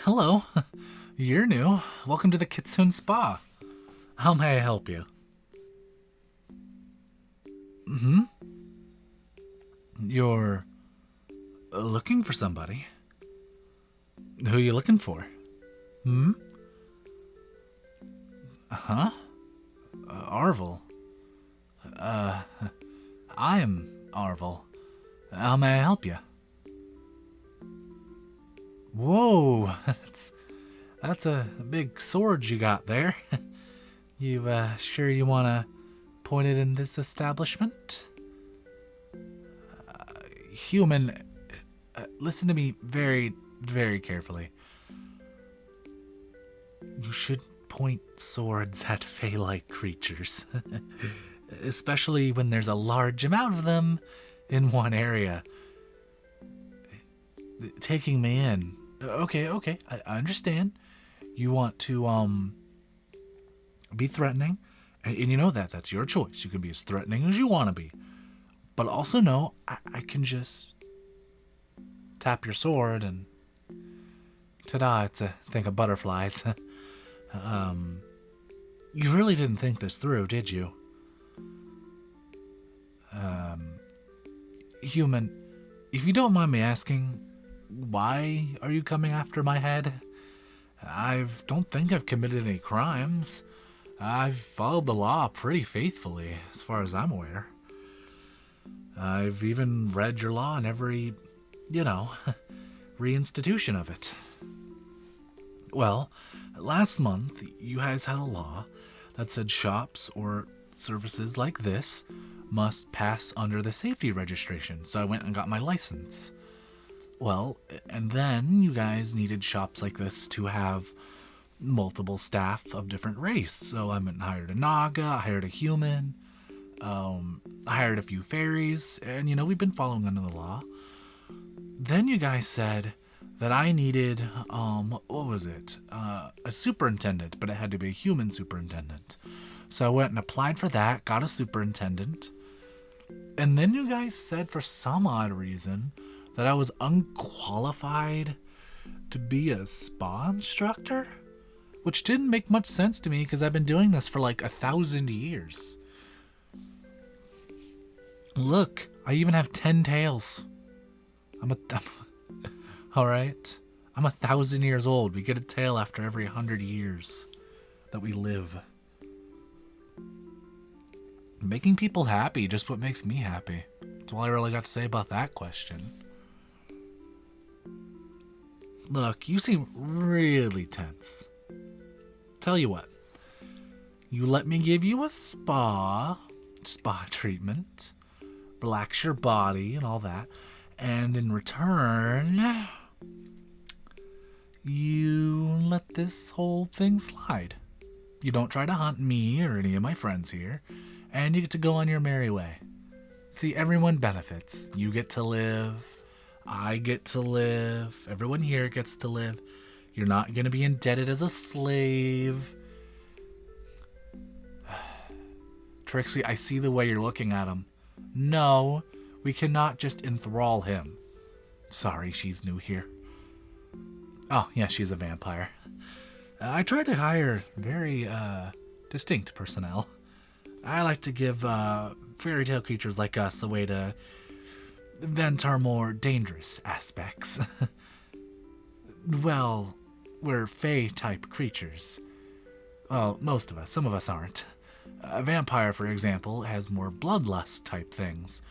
Hello. You're new. Welcome to the Kitsune Spa. How may I help you? You're looking for somebody. Who are you looking for? Hmm? Huh? Arvel. I'm Arvel. How may I help you? Whoa, that's a big sword you got there. You sure you want to point it in this establishment? Human, listen to me very, very carefully. You should point swords at fey-like creatures, especially when there's a large amount of them in one area. Taking me in. Okay, I understand. You want to, be threatening, and you know that's your choice. You can be as threatening as you want to be. But also know, I can just tap your sword and ta-da, it's a thing of butterflies. You really didn't think this through, did you? Human, if you don't mind me asking, why are you coming after my head? I don't think I've committed any crimes. I've followed the law pretty faithfully, as far as I'm aware. I've even read your law in every, reinstitution of it. Well, last month, you guys had a law that said shops or services like this must pass under the safety registration, so I went and got my license. Well, and then you guys needed shops like this to have multiple staff of different race, so I went and hired a Naga, I hired a human, I hired a few fairies, and we've been following under the law. Then you guys said that I needed, what was it? A superintendent, but it had to be a human superintendent. So I went and applied for that, got a superintendent, and then you guys said for some odd reason that I was unqualified to be a spa instructor, which didn't make much sense to me because I've been doing this for like 1,000 years. Look, I even have 10 tails. All right. I'm 1,000 years old. We get a tail after every 100 years that we live. Making people happy, just what makes me happy. That's all I really got to say about that question. Look, you seem really tense. Tell you what, you let me give you a spa treatment, relax your body and all that, and in return, you let this whole thing slide. You don't try to hunt me or any of my friends here, and you get to go on your merry way. See, everyone benefits. You get to live, I get to live, everyone here gets to live. You're not going to be indebted as a slave. Trixie, I see the way you're looking at him. No, we cannot just enthrall him. Sorry, she's new here. Oh, yeah, she's a vampire. I try to hire very distinct personnel. I like to give fairy tale creatures like us a way to vent our more dangerous aspects. Well, we're fae-type creatures. Well, most of us. Some of us aren't. A vampire, for example, has more bloodlust-type things.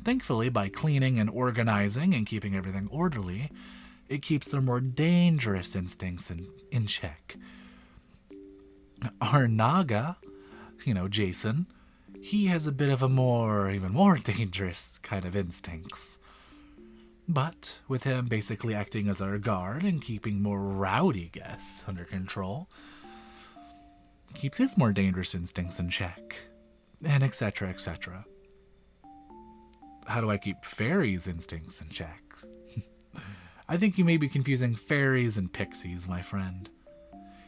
Thankfully, by cleaning and organizing and keeping everything orderly, it keeps their more dangerous instincts in check. Our Naga, Jason, he has a bit of even more dangerous kind of instincts. But with him basically acting as our guard and keeping more rowdy guests under control, keeps his more dangerous instincts in check, and etc., etc. How do I keep fairies' instincts in check? I think you may be confusing fairies and pixies, my friend.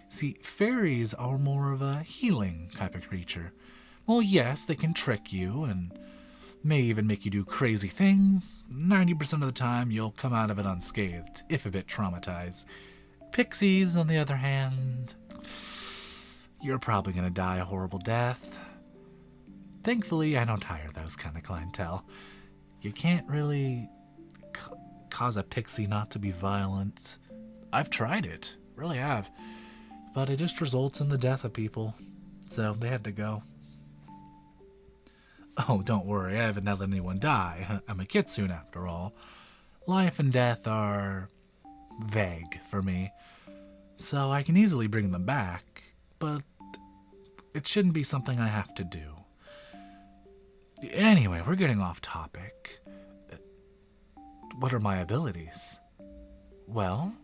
See, fairies are more of a healing type of creature. Well, yes, they can trick you and may even make you do crazy things. 90% of the time, you'll come out of it unscathed, if a bit traumatized. Pixies, on the other hand, you're probably going to die a horrible death. Thankfully, I don't hire those kind of clientele. You can't really cause a pixie not to be violent. I've tried it, really have. But it just results in the death of people. So they had to go. Oh, don't worry, I haven't let anyone die. I'm a Kitsune after all. Life and death are vague for me. So I can easily bring them back, but it shouldn't be something I have to do. Anyway, we're getting off topic. What are my abilities? Well,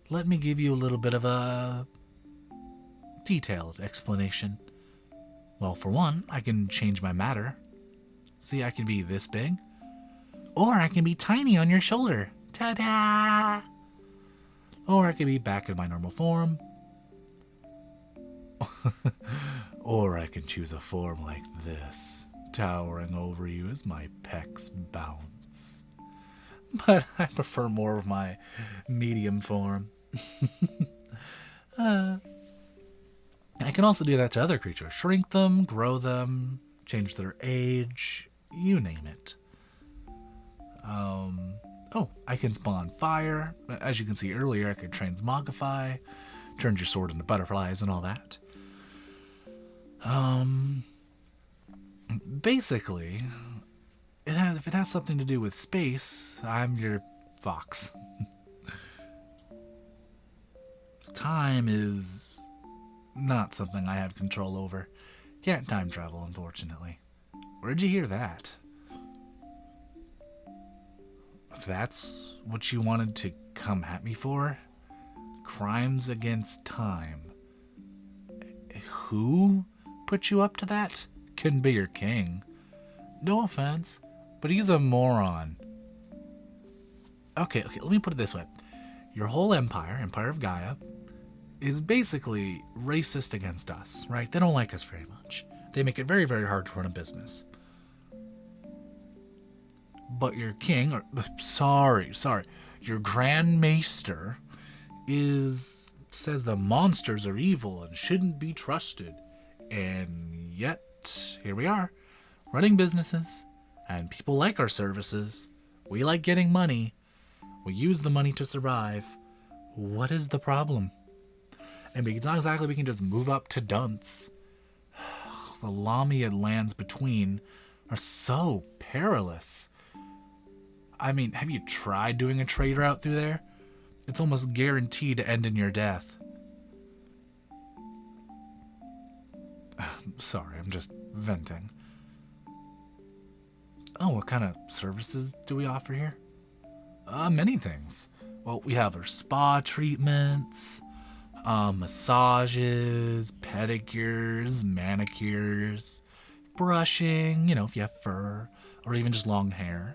let me give you a little bit of a detailed explanation. Well, for one, I can change my matter. See, I can be this big. Or I can be tiny on your shoulder. Ta-da! Or I can be back in my normal form. Or I can choose a form like this, towering over you as my pecs bounce. But I prefer more of my medium form. I can also do that to other creatures. Shrink them, grow them, change their age, you name it. Oh, I can spawn fire. As you can see earlier, I could transmogrify, turn your sword into butterflies and all that. Basically, if it has something to do with space, I'm your fox. Time is not something I have control over. Can't time travel, unfortunately. Where'd you hear that? That's what you wanted to come at me for? Crimes against time. Who put you up to that? Couldn't be your king. No offense, but he's a moron. Okay, let me put it this way. Your whole empire, Empire of Gaia, is basically racist against us, right? They don't like us very much. They make it very, very hard to run a business. But your king, your Grand Maester says the monsters are evil and shouldn't be trusted. And yet, here we are, running businesses, and people like our services. We like getting money. We use the money to survive. What is the problem? And it's not exactly we can just move up to Dunce. The Lamia lands between are so perilous. I mean, have you tried doing a trade route through there? It's almost guaranteed to end in your death. Sorry, I'm just venting. Oh, what kind of services do we offer here? Many things. Well, we have our spa treatments, massages, pedicures, manicures, brushing, if you have fur, or even just long hair.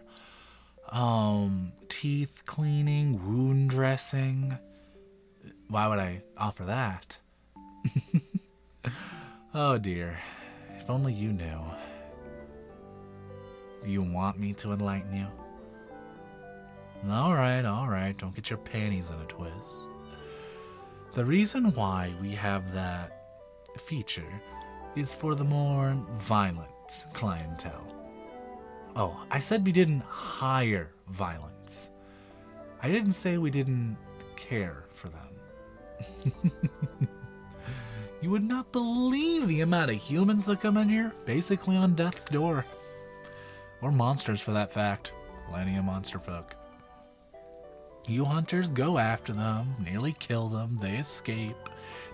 Teeth cleaning, wound dressing. Why would I offer that? Oh dear, if only you knew. Do you want me to enlighten you? Alright, don't get your panties in a twist. The reason why we have that feature is for the more violent clientele. Oh, I said we didn't hire violence. I didn't say we didn't care for them. You would not believe the amount of humans that come in here, basically on death's door. Or monsters, for that fact. Plenty of monster folk. You hunters go after them, nearly kill them, they escape.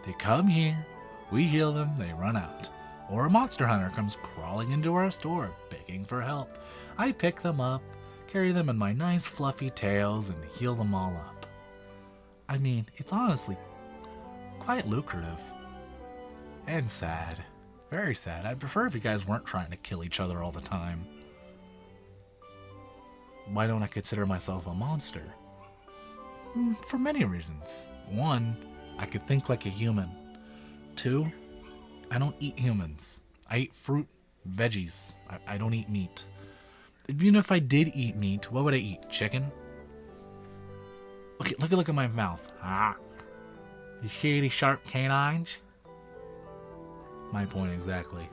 They come here, we heal them, they run out. Or a monster hunter comes crawling into our store, begging for help. I pick them up, carry them in my nice fluffy tails, and heal them all up. I mean, it's honestly quite lucrative. And sad. Very sad. I'd prefer if you guys weren't trying to kill each other all the time. Why don't I consider myself a monster? For many reasons. One, I could think like a human. Two, I don't eat humans. I eat fruit, veggies. I don't eat meat. Even if I did eat meat, what would I eat? Chicken? Look at my mouth. Ah. You see these sharp canines? My point exactly.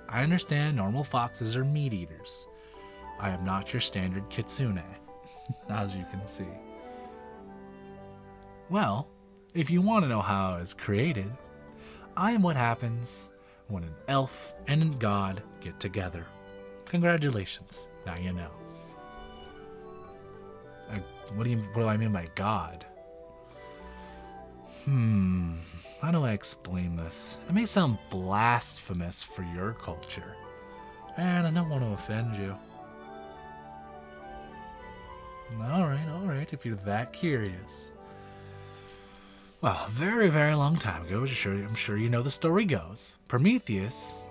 I understand normal foxes are meat eaters. I am not your standard kitsune, as you can see. Well, if you want to know how I was created, I am what happens when an elf and a god get together. Congratulations, now you know. What do I mean by god? How do I explain this? It may sound blasphemous for your culture, and I don't want to offend you. Alright, if you're that curious. Well, a very, very long time ago, I'm sure you know the story goes, Prometheus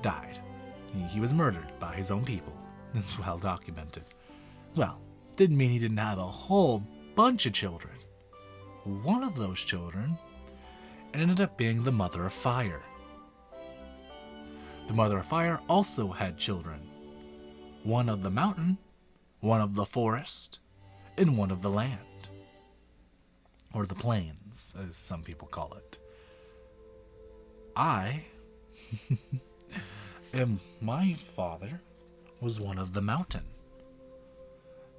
died. He was murdered by his own people. It's well documented. Well, didn't mean he didn't have a whole bunch of children. One of those children ended up being the Mother of Fire. The Mother of Fire also had children. One of the mountain, one of the forest, and one of the land. Or the plains, as some people call it. My father was one of the mountain.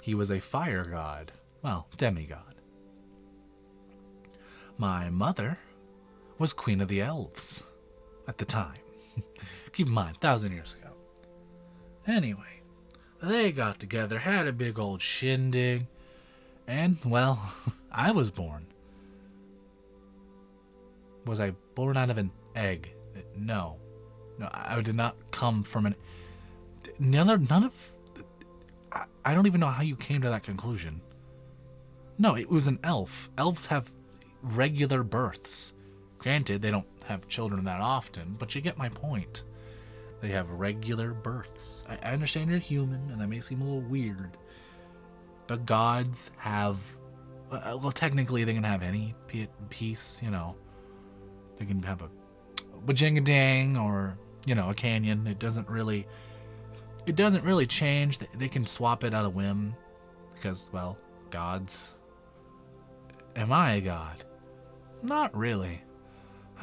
He was a fire god, well, demigod. My mother was queen of the elves at the time. Keep in mind, 1,000 years ago. Anyway, they got together, had a big old shindig, and, well, I was born. Was I born out of an egg? No, I did not come from an... I don't even know how you came to that conclusion. No, it was an elf. Elves have regular births. Granted, they don't have children that often, but you get my point. They have regular births. I understand you're human, and that may seem a little weird, but gods have... well, technically, they can have any piece, you know. They can have a bajingadang or, you know, a canyon. It doesn't really change. They can swap it at a whim because, well, gods. Am I a god? Not really.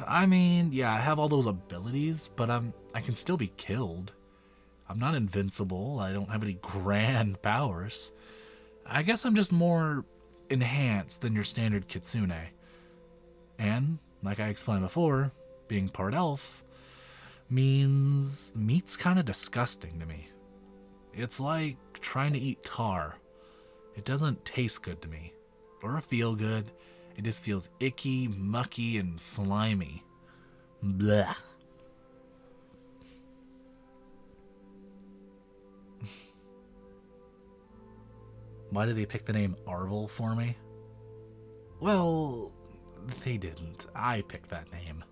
I mean, yeah, I have all those abilities, but I can still be killed. I'm not invincible. I don't have any grand powers. I guess I'm just more enhanced than your standard kitsune. And, like I explained before, being part elf means meat's kind of disgusting to me. It's like trying to eat tar. It doesn't taste good to me, or feel good. It just feels icky, mucky, and slimy. Blech. Why did they pick the name Arvel for me? Well, they didn't. I picked that name.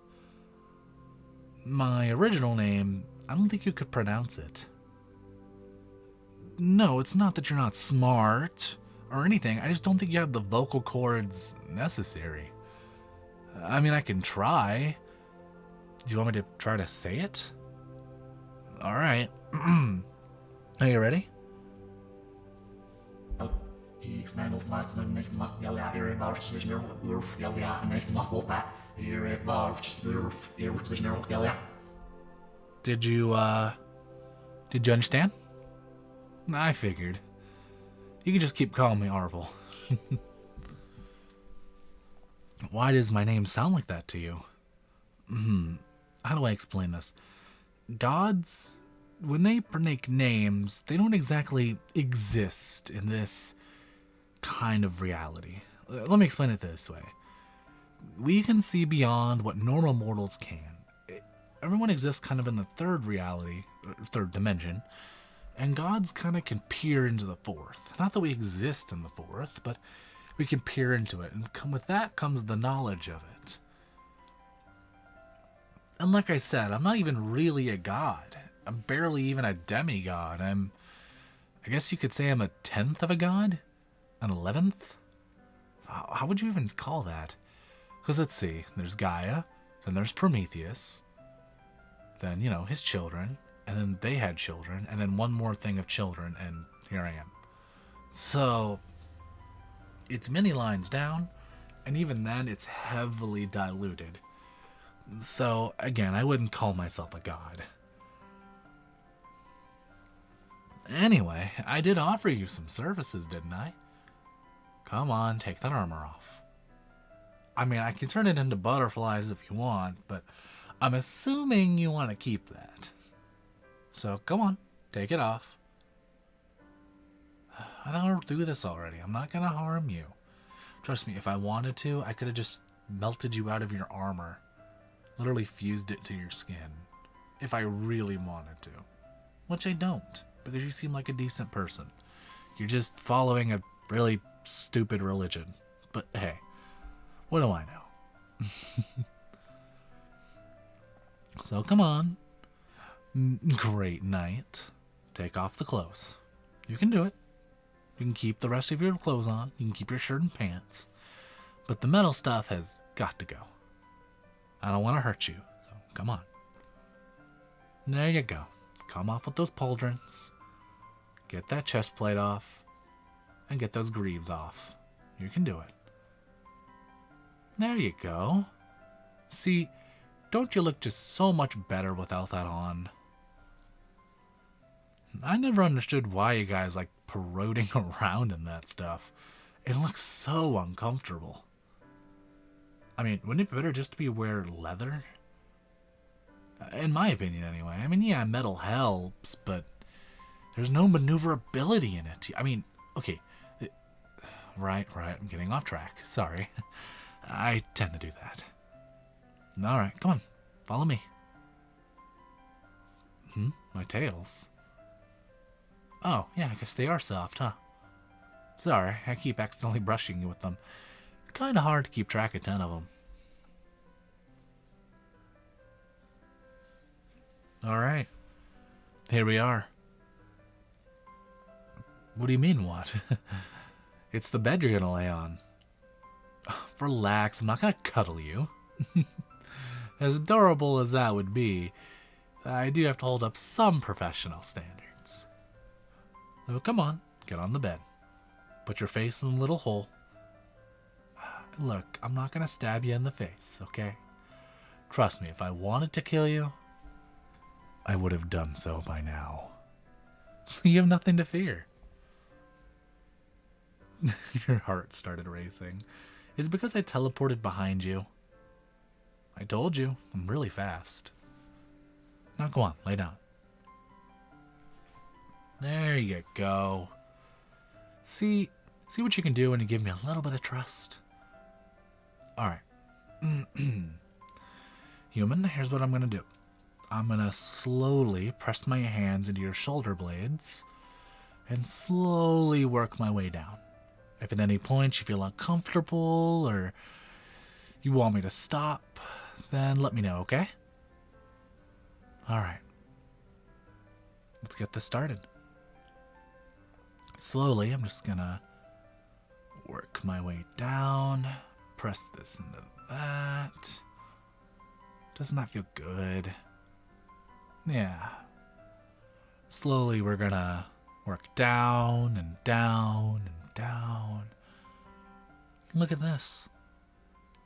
My original name, I don't think you could pronounce it. No, it's not that you're not smart or anything. I just don't think you have the vocal cords necessary. I mean, I can try. Do you want me to try to say it? Alright. Are you ready? Did you understand? I figured. You can just keep calling me Arvel. Why does my name sound like that to you? How do I explain this? Gods, when they make names, they don't exactly exist in this kind of reality. Let me explain it this way. We can see beyond what normal mortals can. Everyone exists kind of in the third reality, third dimension, and gods kind of can peer into the fourth. Not that we exist in the fourth, but we can peer into it, and with that comes the knowledge of it. And like I said, I'm not even really a god. I'm barely even a demigod. I guess you could say I'm a 10th of a god? An 11th? How would you even call that? Because let's see, there's Gaia, then there's Prometheus, then, you know, his children, and then they had children, and then one more thing of children, and here I am. So, It's many lines down, and even then it's heavily diluted. So, again, I wouldn't call myself a god. Anyway, I did offer you some services, didn't I? Come on, take that armor off. I mean, I can turn it into butterflies if you want, but I'm assuming you want to keep that. So, come on, take it off. I thought we were through this already. I'm not going to harm you. Trust me, if I wanted to, I could have just melted you out of your armor. Literally fused it to your skin. If I really wanted to. Which I don't, because you seem like a decent person. You're just following a really stupid religion. But hey, what do I know? So come on. Great night. Take off the clothes. You can do it. You can keep the rest of your clothes on. You can keep your shirt and pants. But the metal stuff has got to go. I don't want to hurt you, so come on. There you go. Come off with those pauldrons. Get that chest plate off. And get those greaves off. You can do it. There you go. See, don't you look just so much better without that on? I never understood why you guys like parading around in that stuff. It looks so uncomfortable. I mean, wouldn't it be better just to wear leather? In my opinion, anyway. I mean, yeah, metal helps, but there's no maneuverability in it. I mean, okay. Right, I'm getting off track. Sorry. I tend to do that. Alright, come on. Follow me. My tails. Oh, yeah, I guess they are soft, huh? Sorry, I keep accidentally brushing you with them. Kinda hard to keep track of 10 of them. Alright. Here we are. What do you mean, what? It's the bed you're gonna lay on. Relax, I'm not gonna cuddle you. As adorable as that would be, I do have to hold up some professional standards. So come on, get on the bed. Put your face in the little hole. Look, I'm not gonna stab you in the face, okay? Trust me, if I wanted to kill you, I would have done so by now. So you have nothing to fear. Your heart started racing. Is it because I teleported behind you? I told you, I'm really fast. Now go on, lay down. There you go. See what you can do when you give me a little bit of trust? Alright. Human, here's what I'm going to do. I'm going to slowly press my hands into your shoulder blades and slowly work my way down. If at any point you feel uncomfortable or you want me to stop, then let me know, okay? Alright. Let's get this started. Slowly, I'm just gonna work my way down, press this into that. Doesn't that feel good? Yeah. Slowly, we're gonna work down and down and down. Look at this.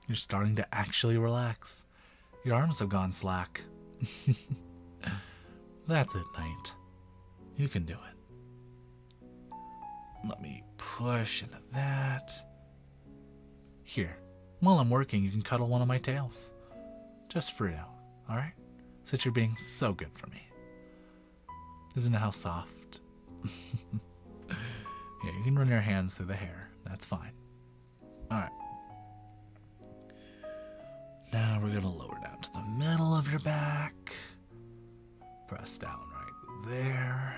You're starting to actually relax. Your arms have gone slack. That's it, Knight. You can do it. Let me push into that. Here. While I'm working, you can cuddle one of my tails. Just for you, alright? Since you're being so good for me. Isn't it how soft? Yeah, you can run your hands through the hair. That's fine. Alright. Now we're going to lower down to the middle of your back. Press down right there.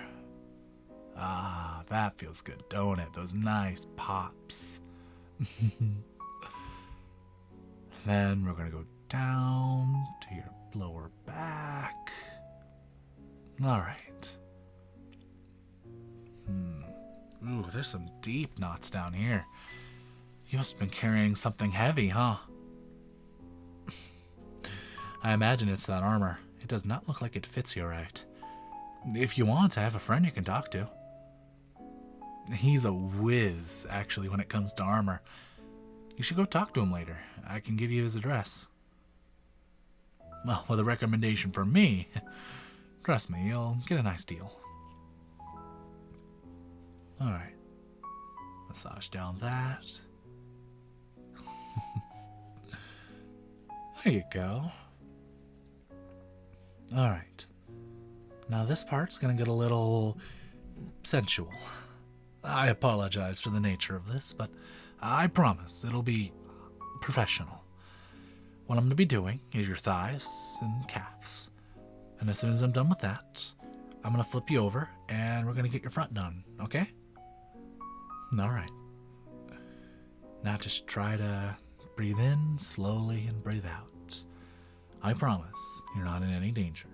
Ah, that feels good, don't it? Those nice pops. Then we're going to go down to your lower back. Alright. Ooh, there's some deep knots down here. You must have been carrying something heavy, huh? I imagine it's that armor. It does not look like it fits you right. If you want, I have a friend you can talk to. He's a whiz, actually, when it comes to armor. You should go talk to him later. I can give you his address. Well, with a recommendation from me, trust me, you'll get a nice deal. Alright. Massage down that. There you go. Alright. Now this part's gonna get a little sensual. I apologize for the nature of this, but I promise it'll be professional. What I'm going to be doing is your thighs and calves. And as soon as I'm done with that, I'm going to flip you over and we're going to get your front done, okay? Alright. Now just try to breathe in slowly and breathe out. I promise you're not in any danger.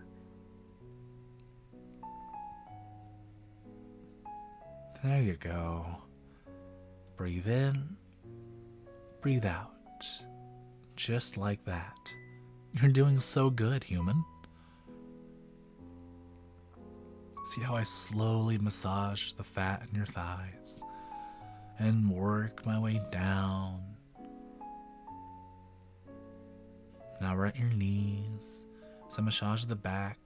There you go. Breathe in, breathe out. Just like that. You're doing so good, human. See how I slowly massage the fat in your thighs and work my way down. Now we're at your knees. So I massage the back,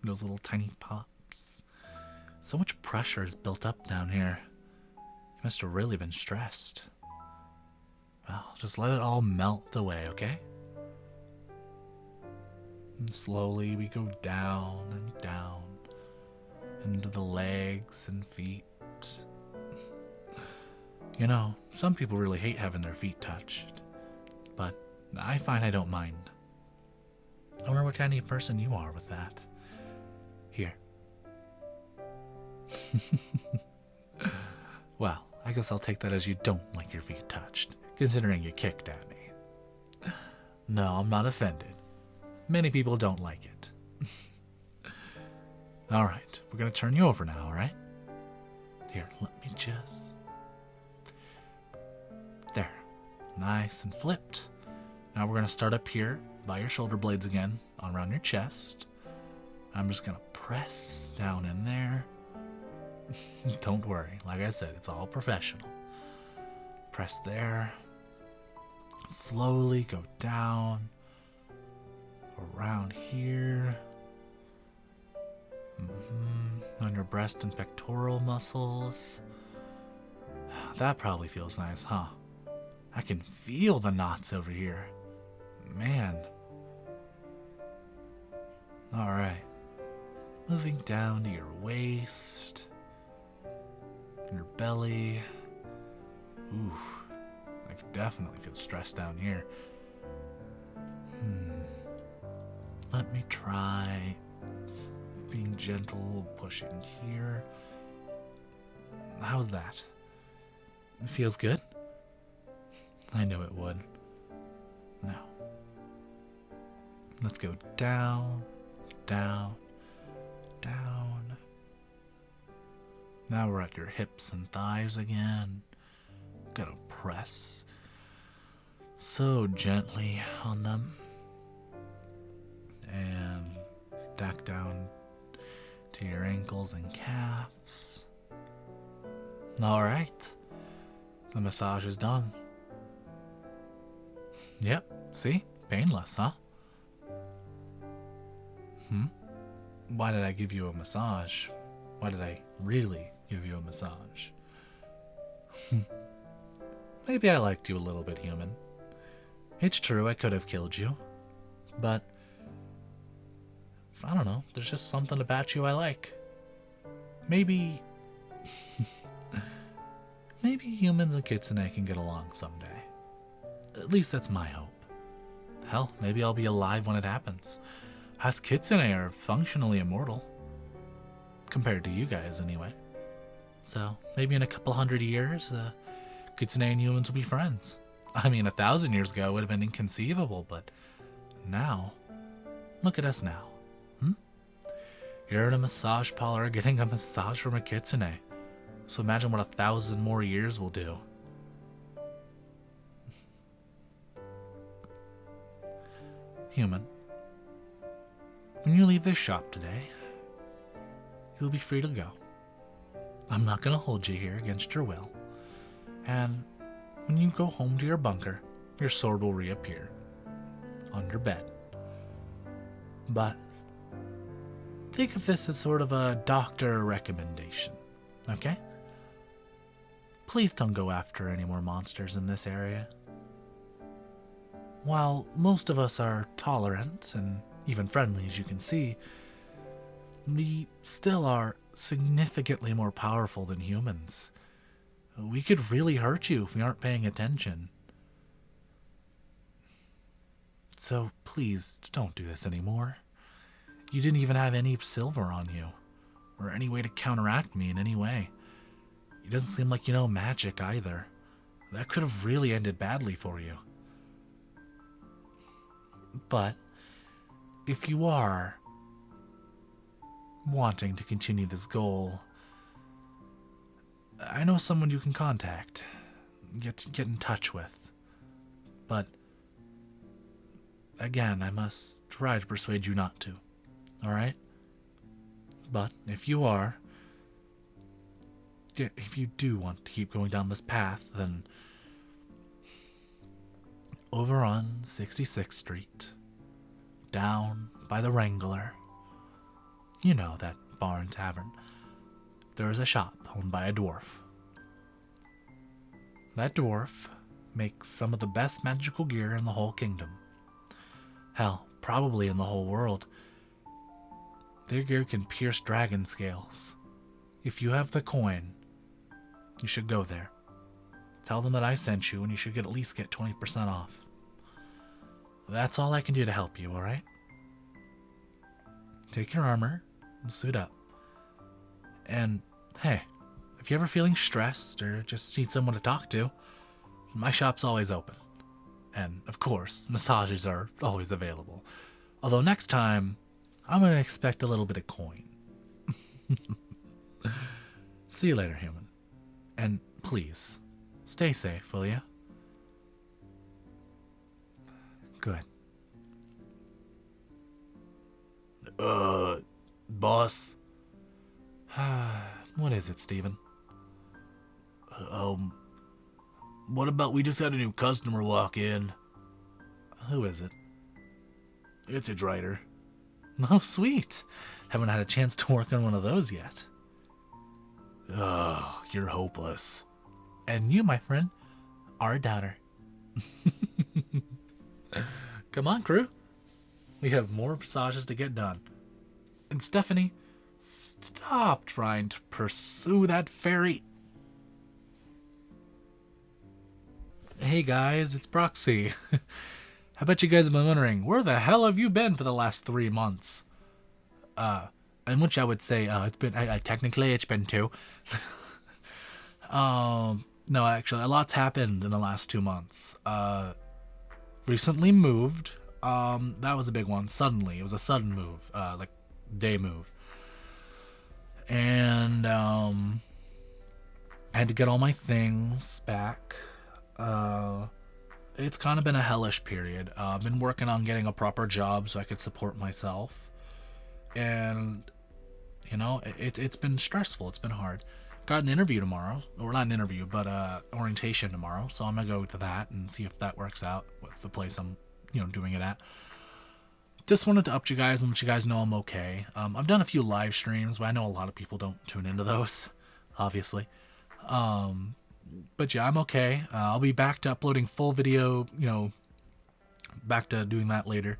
those little tiny pops. So much pressure is built up down here. You must have really been stressed. Well, just let it all melt away, okay? And slowly we go down and down into the legs and feet. You know, some people really hate having their feet touched, but I find I don't mind. I wonder what kind of person you are with that. Here. Well, I guess I'll take that as you don't like your feet touched, considering you kicked at me. No, I'm not offended. Many people don't like it. Alright, we're going to turn you over now, alright? Here, let me just... There. Nice and flipped. Now we're going to start up here by your shoulder blades again, around your chest. I'm just going to press down in there. Don't worry, like I said, it's all professional. Press there. Slowly go down. Around here. On your breast and pectoral muscles. That probably feels nice, huh? I can feel the knots over here. Man. Alright. Moving down to your waist. Your belly. Ooh. I can definitely feel stressed down here. Let me try being gentle, pushing here. How's that? It feels good? I knew it would. Now, let's go down, down, down. Now we're at your hips and thighs again. Gotta press so gently on them. And back down to your ankles and calves. Alright. The massage is done. Yep, see? Painless, huh? Why did I give you a massage? Why did I really give you a massage? Maybe I liked you a little bit, human. It's true, I could have killed you. But I don't know, there's just something about you I like. Maybe... maybe humans and Kitsune can get along someday. At least that's my hope. Hell, maybe I'll be alive when it happens. Us Kitsune are functionally immortal. Compared to you guys, anyway. So, maybe in a couple 100 years, Kitsune and humans will be friends. I mean, 1,000 years ago it would have been inconceivable, but now, look at us now. You're in a massage parlor getting a massage from a Kitsune. So imagine what 1,000 more years will do. Human, when you leave this shop today, you'll be free to go. I'm not going to hold you here against your will. And when you go home to your bunker, your sword will reappear on your bed. But think of this as sort of a doctor recommendation, okay? Please don't go after any more monsters in this area. While most of us are tolerant and even friendly, as you can see, we still are significantly more powerful than humans. We could really hurt you if we aren't paying attention. So please, don't do this anymore. You didn't even have any silver on you, or any way to counteract me in any way. It doesn't seem like you know magic either. That could have really ended badly for you. But if you are wanting to continue this goal, I know someone you can contact, get in touch with. But again, I must try to persuade you not to. All right? But if you do want to keep going down this path, then over on 66th Street, down by the Wrangler, you know, that bar and tavern, there is a shop owned by a dwarf. That dwarf makes some of the best magical gear in the whole kingdom. Hell, probably in the whole world. Their gear can pierce dragon scales. If you have the coin, you should go there. Tell them that I sent you, and you should at least get 20% off. That's all I can do to help you, alright? Take your armor and suit up. And, hey, if you're ever feeling stressed or just need someone to talk to, my shop's always open. And, of course, massages are always available. Although next time, I'm going to expect a little bit of coin. See you later, human. And please, stay safe, will you? Good. Boss? What is it, Steven? What about we just had a new customer walk in? Who is it? It's a Drider. Oh, sweet. Haven't had a chance to work on one of those yet. Oh, you're hopeless. And you, my friend, are a doubter. Come on, crew. We have more massages to get done. And Stephanie, stop trying to pursue that fairy. Hey guys, it's Proxy. I bet you guys have been wondering, where the hell have you been for the last 3 months? In which I would say, it's been, technically it's been 2. No, actually, a lot's happened in the last 2 months. Recently moved. That was a big one. Suddenly. It was a sudden move. Like, day move. And, I had to get all my things back. It's kind of been a hellish period. I've been working on getting a proper job so I could support myself. And, you know, it's been stressful. It's been hard. Got an interview tomorrow. Or not an interview, but orientation tomorrow. So I'm going to go to that and see if that works out with the place I'm, you know, doing it at. Just wanted to update you guys and let you guys know I'm okay. I've done a few live streams, but I know a lot of people don't tune into those, obviously. But yeah, I'm okay. I'll be back to uploading full video, you know, back to doing that later.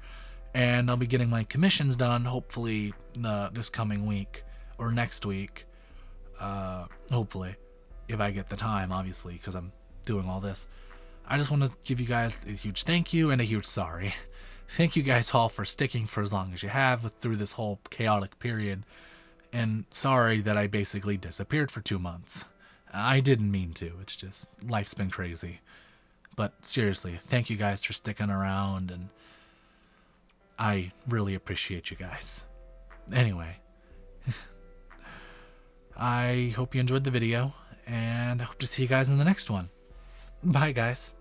And I'll be getting my commissions done, hopefully, this coming week, or next week. Hopefully, if I get the time, obviously, because I'm doing all this. I just want to give you guys a huge thank you and a huge sorry. Thank you guys all for sticking for as long as you have through this whole chaotic period. And sorry that I basically disappeared for 2 months. I didn't mean to. It's just, life's been crazy. But seriously, thank you guys for sticking around, and I really appreciate you guys. Anyway, I hope you enjoyed the video, and I hope to see you guys in the next one. Bye, guys.